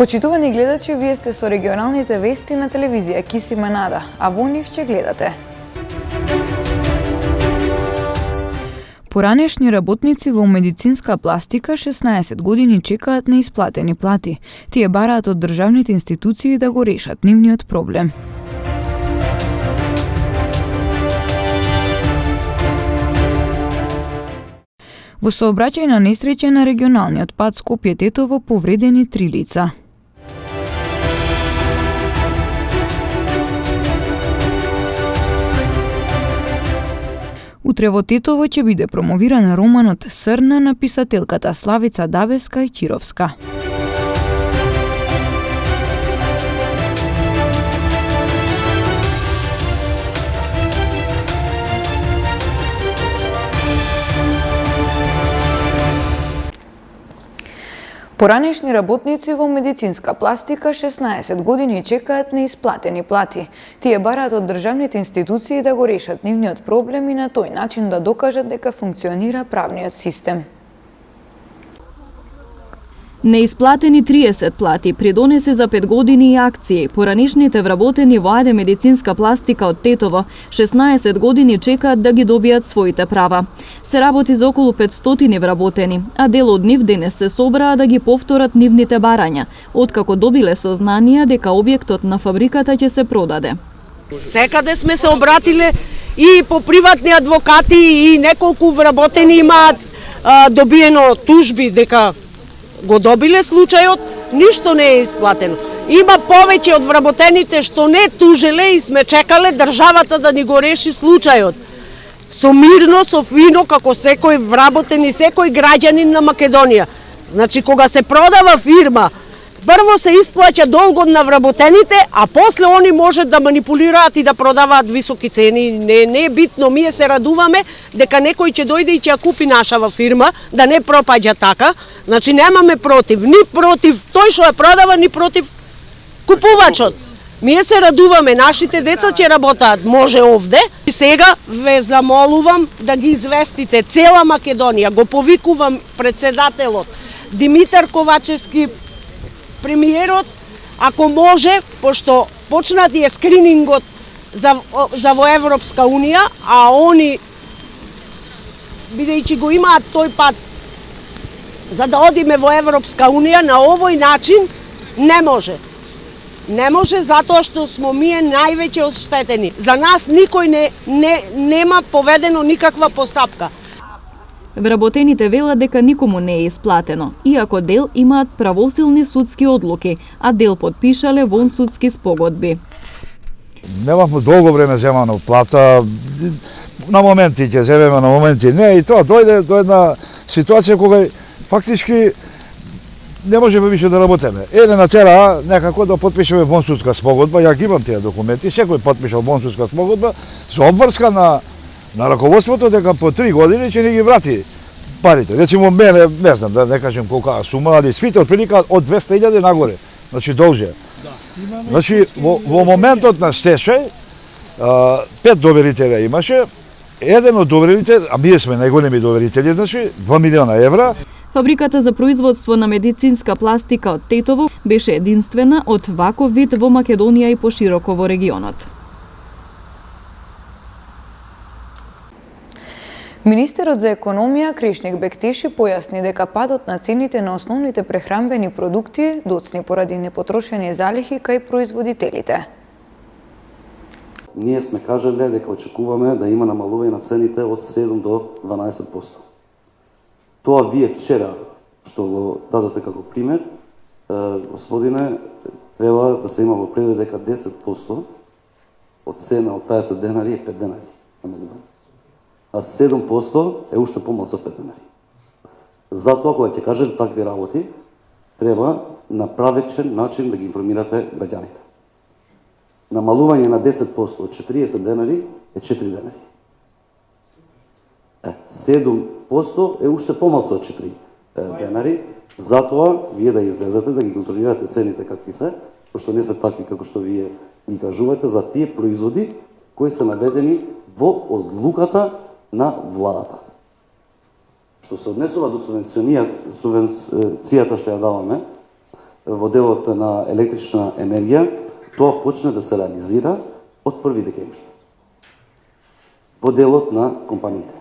Почитувани гледачи, вие сте со регионалните вести на телевизија Кисиме Нада, а во нив ќе гледате. Поранешни работници во медицинска пластика 16 години чекаат неисплатени плати. Тие бараат од државните институции да го решат нивниот проблем. Во сообраќајна несреќа на регионалниот пат Скопје-Тетово повредени 3 лица. Утре во Тетово ќе биде промовиран романот Срна на писателката Славица Давеска-Кировска. Поранешни работници во медицинска пластика 16 години чекаат неисплатени плати. Тие бараат од државните институции да го решат нивниот проблем и на тој начин да докажат дека функционира правниот систем. Неисплатени 30 плати придонесе за 5 години и акции. Поранешните вработени во АД медицинска пластика од Тетово 16 години чекаат да ги добијат своите права. Се работи за околу 500 вработени, а дел од нив денес се собраа да ги повторат нивните барања, откако добиле сознанија дека објектот на фабриката ќе се продаде. Секаде сме се обратиле и по приватни адвокати и неколку вработени имаат добиено тужби дека го добиле случајот, ништо не е исплатено. Има повеќе од вработените што не тужеле и сме чекале државата да ни го реши случајот. Со мирно, со фино, како секој вработен и секој граѓанин на Македонија. Значи, кога се продава фирма, прво се исплаќа долгот на вработените, а после они може да манипулираат и да продаваат високи цени. Не е битно, ние се радуваме дека некој ќе дојде и ќе ја купи нашава фирма, да не пропаѓа така. Значи немаме против, ни против тој што ја продава, ни против купувачот. Ние се радуваме, нашите деца ќе работаат, може овде. И сега ве замолувам да ги известите цела Македонија, го повикувам председателот Димитар Ковачевски, премиерот, ако може, пошто почнати е скринингот за во Европска Унија, а они, бидејќи го имаат тој пат, за да одиме во Европска Унија, на овој начин не може. Не може затоа што смо ние највеќе оштетени. За нас никој нема поведено никаква постапка. Вработените велат дека никому не е исплатено, иако дел имаат правосилни судски одлуки, а дел потпишале вонсудски спогодби. Немавме долго време земано плата, на моменти ќе земеме, на моменти не, и тоа дојде до една ситуација кога фактички не можеме више да работиме. Еле начела некако да потпишеме вонсудска спогодба, ја ги имам тие документи, секој потпишал вонсудска спогодба со обврска на раководството дека по 3 години ќе ни ги врати парите. Речимо мене, не знам, да не кажем колка сума, али свите отприлика од 200.000 нагоре, значи должи. Значи во моментот на стечај 5 доверителя имаше, еден од доверителите, а ние сме најголеми доверители, значи 2 милиона евра. Фабриката за производство на медицинска пластика од Тетово беше единствена од ваков вид во Македонија и пошироко во регионот. Министерот за економија Кришник Бектеши појасни дека падот на цените на основните прехранбени продукти доцни поради непотрошени залихи кај производителите. Ние сме кажале дека очекуваме да има намалување на цените од 7 до 12%. Тоа вие вчера што го дадоте како пример, господине, треба да се има во предвид дека 10% од цена од 50 денари е 5 денари. А 7% е уште помалку од 5 денари. Затоа, кога ќе кажем такви работи, треба на правечен начин да ги информирате граѓаните. Намалување на 10% од 40 денари е 4 денари. 7% е уште помалку од 4 денари, затоа вие да излезете, да ги контролирате цените какви се, пошто не се такви како што вие ги кажувате за тие производи кои се наведени во одлуката на владата. Што се однесува до субвенцијата што ја даваме, во делот на електрична енергија, тоа почне да се реализира од 1 декември. Во делот на компаниите.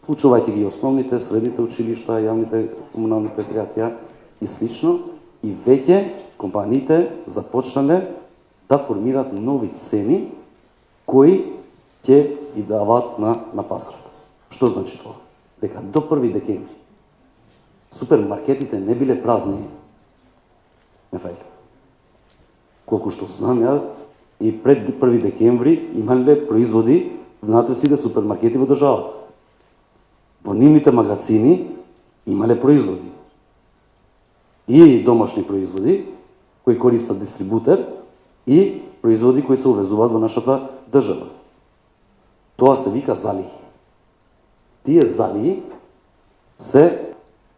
Вклучувајќи ги основните, средните училишта, јавните комунални предпријатија и слично, и веќе компаниите започнале да формираат нови цени кои ќе ги даваат на пазарот. Што значи тоа? Дека до 1 декември супермаркетите не биле празни. Колку што знам ја, и пред 1 декември имале производи внатре сите супермаркети во државата. Во нивните магазини имале производи. И домашни производи кои користат дистрибутер и производи кои се увезуваат во нашата држава. Тоа се вика залиги. Тие залиги се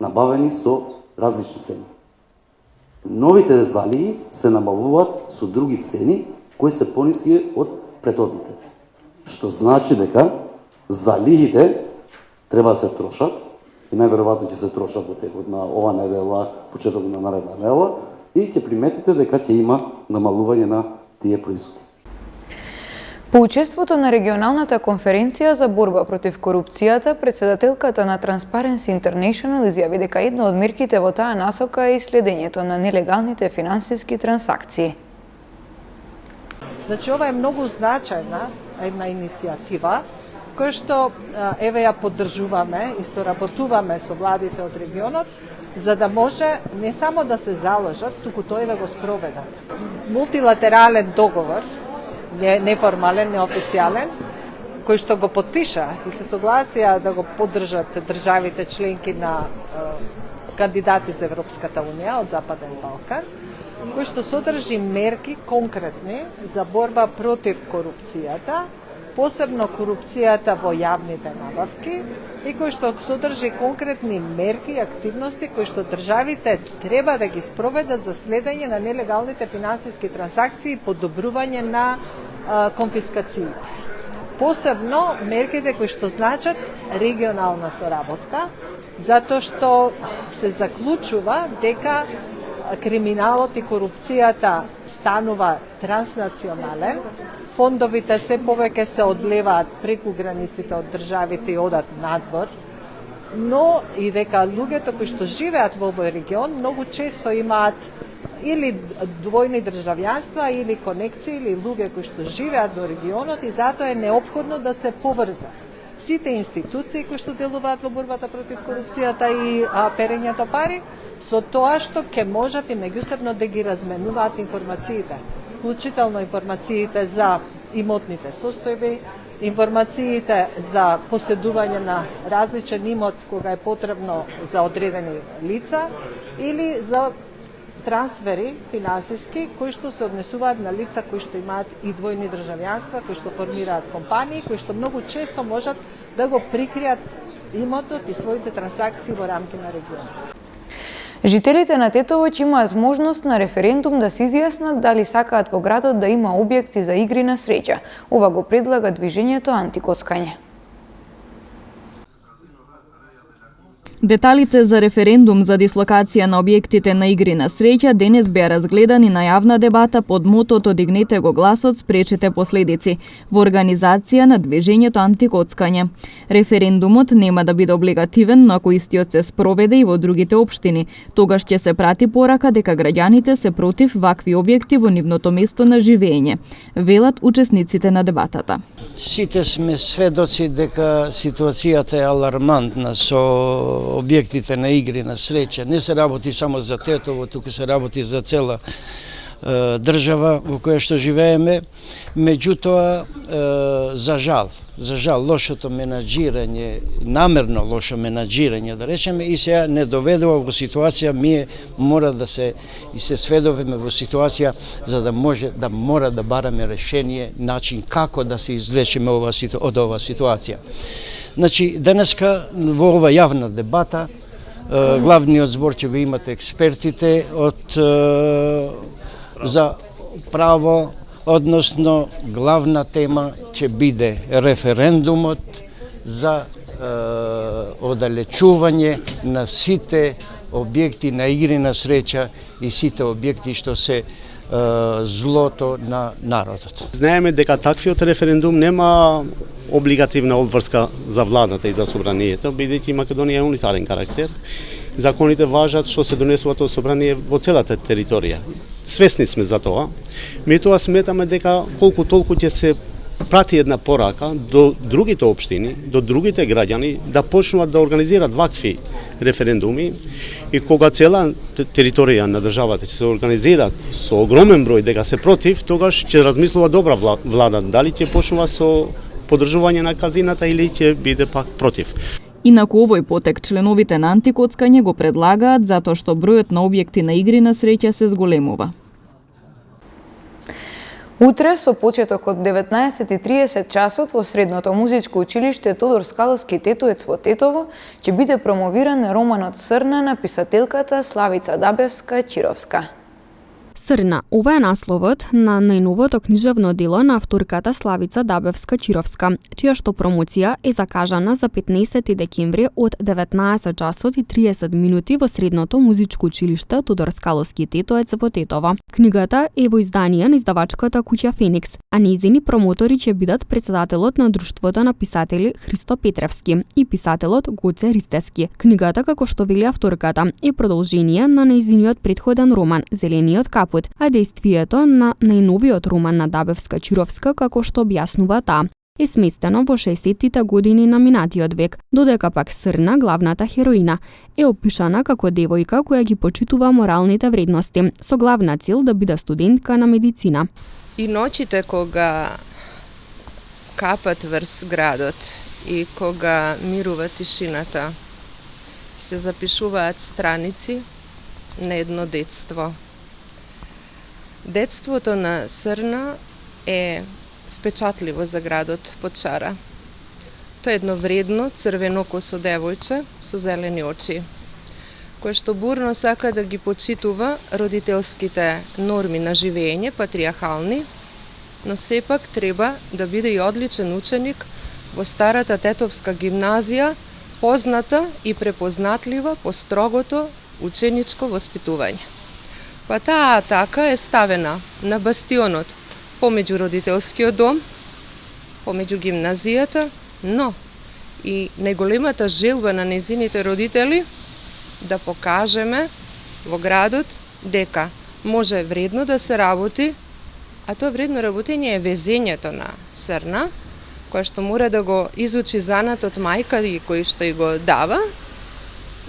набавени со различни цени. Новите залиги се набавуваат со други цени кои се пониски од претходните. Што значи дека залигите треба да се трошат и најверојатно ќе се трошат во текот на ова недела, почеток на наредна недела, и ќе приметите дека ќе има намалување на тие производи. По учеството на регионалната конференција за борба против корупцијата, председателката на Transparency International изјави дека една од мерките во таа насока е и следењето на нелегалните финансиски трансакции. Значи, ова е многу значајна една иницијатива, која што еве ја поддржуваме и соработуваме со владите од регионот, за да може не само да се заложат, туку тој да го спроведат. Мултилатерален договор, неформален, неофицијален, кој што го подпиша и се согласија да го поддржат државите членки на кандидати за Европската Унија од Западен Балкан, кој што содржи мерки конкретни за борба против корупцијата, посебно корупцијата во јавните набавки, и кој што содржи конкретни мерки и активности кои што државите треба да ги спроведат за следење на нелегалните финансиски трансакции и подобрување на конфискациите. Посебно мерките кои што значат регионална соработка, затоа што се заклучува дека криминалот и корупцијата станува транснационален, фондовите се повеќе се одлеваат преку границите од државите и одат надвор, но и дека луѓето кои што живеат во овој регион многу често имаат или двојни државјанства, или конекции, или луѓе кои што живеат во регионот, и затоа е неопходно да се поврзат сите институции кои што делуваат во борбата против корупцијата и перењето пари со тоа што ќе можат и меѓусебно да ги разменуваат информациите, вклучително информациите за имотните состојби, информациите за поседување на различен имот кога е потребно за одредени лица или за трансфери финансиски кои што се однесуваат на лица кои што имаат и двојни државјанства, кои што формираат компании, кои што многу често можат да го прикријат имотот и своите трансакции во рамки на регионот. Жителите на Тетово ќе имаат можност на референдум да се изјаснат дали сакаат во градот да има објекти за игри на среќа. Ова го предлага движењето Антикоцкање. Деталите за референдум за дислокација на објектите на игри на среќа денес беа разгледани на јавна дебата под мотото "Дигнете го гласот, спречете последици" во организација на движењето Антикоцкање. Референдумот нема да биде облигативен, но ако истиот се спроведе и во другите општини, тогаш ќе се прати порака дека граѓаните се против вакви објекти во нивното место на живење, велат учесниците на дебатата. Сите сме сведоци дека ситуацијата е алармантна со објектите на игри на среќа. Не се работи само за Тетово, туку се работи за цела држава во која што живееме. Меѓутоа, за жал, лошото менаџирање, намерно лошо менаџирање, да речеме, и сега не доведува во ситуација, ние мора да се сведуваме во ситуација за да мора да бараме решение, начин како да се извлечеме од оваа ситуација. Значи, денеска во ова јавна дебата, главниот збор ќе го имате експертите за право, односно главна тема ќе биде референдумот за оддалечување на сите објекти на игри на среќа и сите објекти што се злото на народот. Знаеме дека таквиот референдум нема облигативна обврска за владата и за собранието, бидејќи Македонија е унитарен карактер. Законите важат што се донесуваат од собрание во целата територија. Свесни сме за тоа. Меѓутоа сметаме дека колку толку ќе се прати една порака до другите општини, до другите граѓани да почнуваат да организираат вакви референдуми и кога цела територија на државата ќе се организираат со огромен број дека се против, тогаш ќе размислува добра влада дали ќе почнува со поддржување на казината или ќе биде пак против. Инаку овој потек членовите на антикоцкање го предлагаат затоа што бројот на објекти на игри на среќа се зголемува. Утре со почеток од 19:30 часот во Средното музичко училиште Тодор Скаловски Тетоец во Тетово ќе биде промовиран романот Срна на писателката Славица Дабевска-Чировска. Срна, ова е насловот на најновото книжевно дело на авторката Славица Дабевска-Чировска, чија што промоција е закажана за 15 декември од 19 часот и 30 минути во Средното музичко училиште Тодор Скаловски Тетоец во Тетово. Книгата е во издание на издавачката куќа Феникс, а нејзини промотори ќе бидат председателот на Друштвото на писатели Христо Петревски и писателот Гоце Ристески. Книгата, како што вели авторката, е продолжение на нејзиниот претходен роман Зелениот капут, а действието на најновиот роман на Дабевска-Чировска, како што објаснува таа, е сместено во 60-тите години на минатиот век, додека пак Срна, главната хероина, е опишана како девојка која ги почитува моралните вредности, со главна цел да биде студентка на медицина. И ноќите кога капат врз градот и кога мирува тишината, се запишуваат страници на едно детство. Детството на Срна е впечатливо за градот Почара. Тоа е едно вредно, црвенокосо девојче со зелени очи, кое што бурно сака да ги почитува родителските норми на живење, патриархални, но сепак треба да биде и одличен ученик во старата Тетовска гимназија, позната и препознатлива по строгото ученичко воспитување. Па таа атака е ставена на бастионот помеѓу родителскиот дом, помеѓу гимназијата, но и најголемата желба на нејзините родители да покажеме во градот дека може вредно да се работи, а тоа вредно работење е везењето на Срна, која што мора да го изучи занатот мајка и кој што и го дава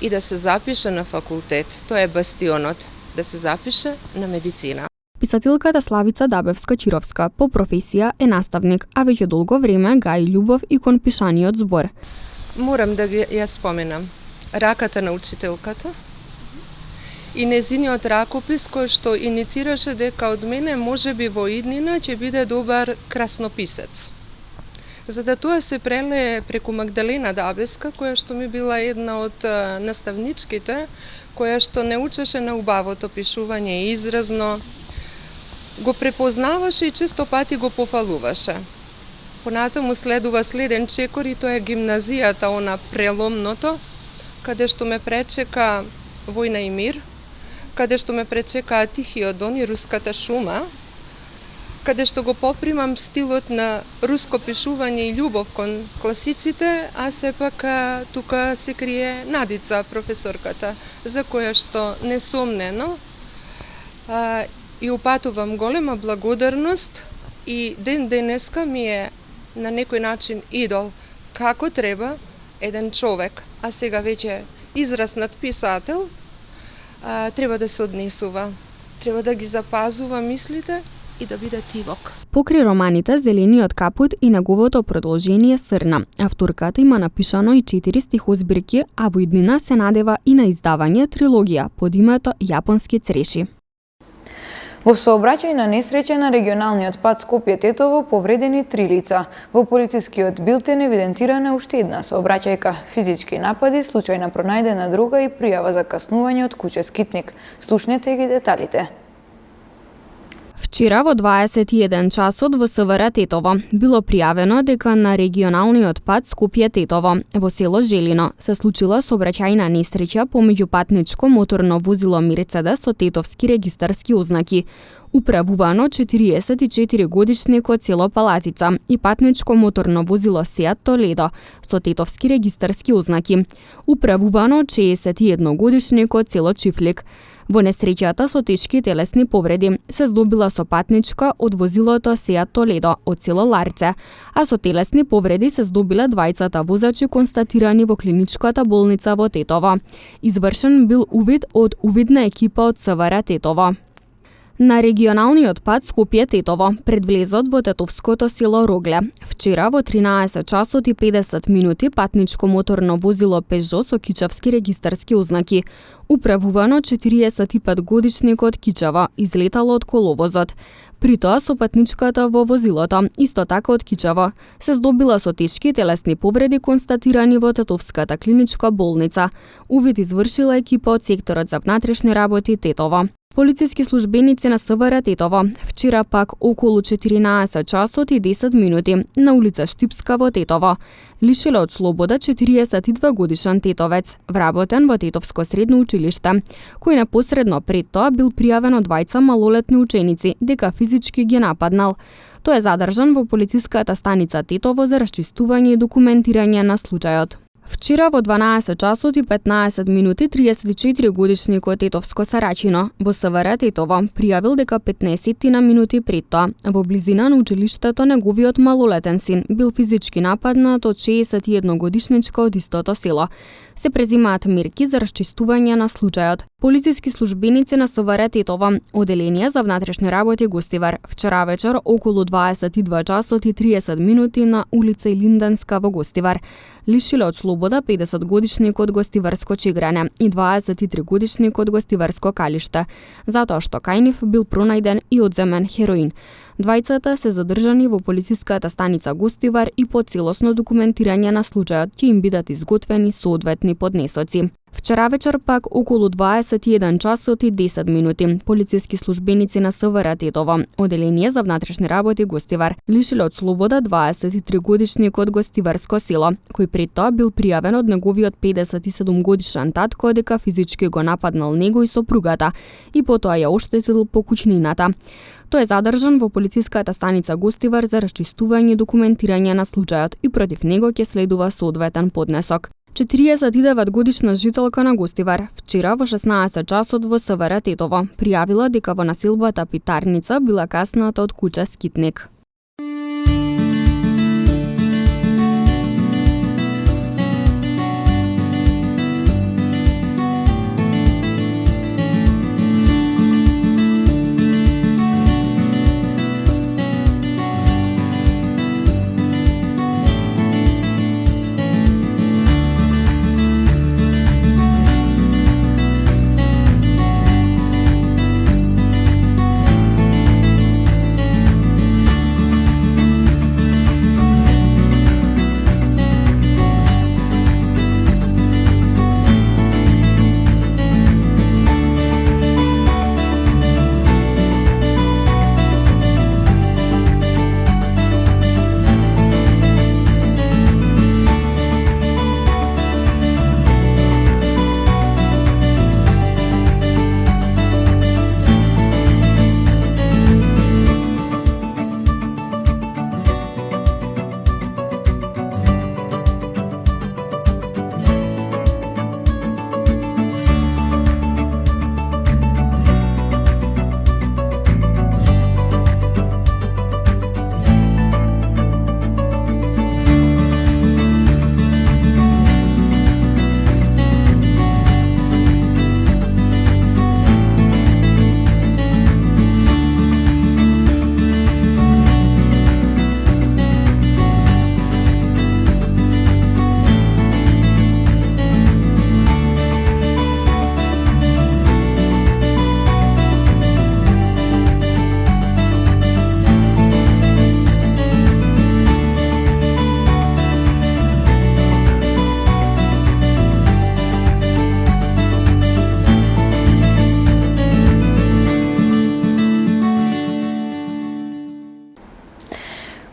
и да се запише на факултет. Тоа е бастионот, да се запише на медицина. Писателката Славица Дабевска-Чировска по професија е наставник, а веќе долго време гаи љубов и кон пишаниот збор. Морам да ја споменам раката на учителката и незиниот ракопис кој што иницираше дека од мене можеби во иднина ќе биде добар краснописец. За да тоа се прелее преку Магдалена Дабевска, која што ми била една од наставничките, која што не учеше на убавото пишување и изразно, го препознаваше и често пати го пофалуваше. Понатаму следува следен чекор и тоа е гимназијата, она преломното, каде што ме пречека Војна и мир, каде што ме пречека Тихиот дон и Руската шума, каде што го попримам стилот на руско пишување и љубов кон класиците, а сепак тука се крие Надица, професорката, за која што несомнено и упатувам голема благодарност и ден денеска ми е на некој начин идол како треба еден човек, а сега веќе израснат писател, треба да се однесува, треба да ги запазува мислите и да биде тивок. Покрај романите Зелениот капут и неговото продолжение Срна, авторката има напишано и 4 стихозбирки, а во иднина се надева и на издавање трилогија под името Јапонски цреши. Во сообраќајна несреќа на регионалниот пат Скопје-Тетово повредени 3 лица. Во полицискиот билтен евидентирана уште една сообраќајка, физички напади, случајна пронајдена дрога и пријава за каснување од куќе скитник. Слушнете ги деталите. Вчера во 21 часот во СВР Тетово било пријавено дека на регионалниот пат Скопје-Тетово во село Желино се случила сообраќајна несреќа помеѓу патничко моторно возило Мерцедес со тетовски регистарски ознаки, управувано 44-годишникот село Палатица и патничко моторно возило Сеат Толедо со тетовски регистарски ознаки, управувано 61-годишникот село Чифлик. Во несреќата со тешки телесни повреди се здобила со патничка од возилото Сеат Толедо од село Ларце, а со телесни повреди се здобиле двајцата возачи констатирани во клиничката болница во Тетово. Извршен бил увид од увидна екипа од СВР Тетово. На регионалниот пат Скопје-Тетово, пред влезот во тетовското село Рогле, вчера во 13 часот и 50 минути патничко моторно возило Пежо со кичавски регистарски ознаки, управувано 45-годишникот Кичава, излетало од коловозот. При тоа со патничката во возилото, исто така од Кичава, се здобила со тешки телесни повреди констатирани во Тетовската клиничка болница. Увид извршила екипа од секторот за внатрешни работи Тетово. Полициски службеници на СВР Тетово вчера пак околу 14 часот и 10 минути на улица Штипска во Тетово лишиле од слобода 42 годишен тетовец, вработен во Тетовско средно училиште, кој непосредно пред тоа бил пријавен од двајца малолетни ученици дека физички ги нападнал. Тој е задржан во полициската станица Тетово за расчистување и документирање на случајот. Вчера во 12 часот и 15 минути 34-годишникот Тетовско Сарачино во СВР Тетово пријавил дека 15 на минути пред тоа во близина на училиштето неговиот малолетен син бил физички нападнат од 61-годишничка од истото село. Се презимаат мерки за расчистување на случајот. Полициски службеници на СВР Тетово, оделение за внатрешни работи Гостивар, вчера вечер околу 22 часот и 30 минути на улица Илинденска во Гостивар лишиле од слобода 50-годишникот Гостиварско Чигране и 23-годишникот Гостиварско Калиште, затоа што кај нив бил пронајден и одземен хероин. Двајцата се задржани во полициската станица Гостивар и по целосно документирање на случајот ќе им бидат изготвени соодветни поднесоци. Вчера вечер пак околу 21 часот и 10 минути полициски службеници на СВР Тетово, оделение за внатрешни работи Гостивар, лишиле од слобода 23-годишникот Гостиварско село, кој пред тоа бил пријавен од неговиот 57 годишен татко дека физички го нападнал него и сопругата и потоа ја оштетил по куќнината. Тој е задржан во полициската станица Гостивар за расчистување и документирање на случајот и против него ќе следува соодветен поднесок. 49 годишна жителка на Гостивар вчера во 16 часот во СВР Тетово пријавила дека во населбата Питарница била касната од куќа скитник.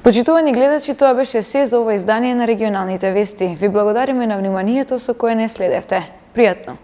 Почитувани гледачи, тоа беше се за ова издание на регионалните вести. Ви благодариме на вниманието со кое не следевте. Пријатно!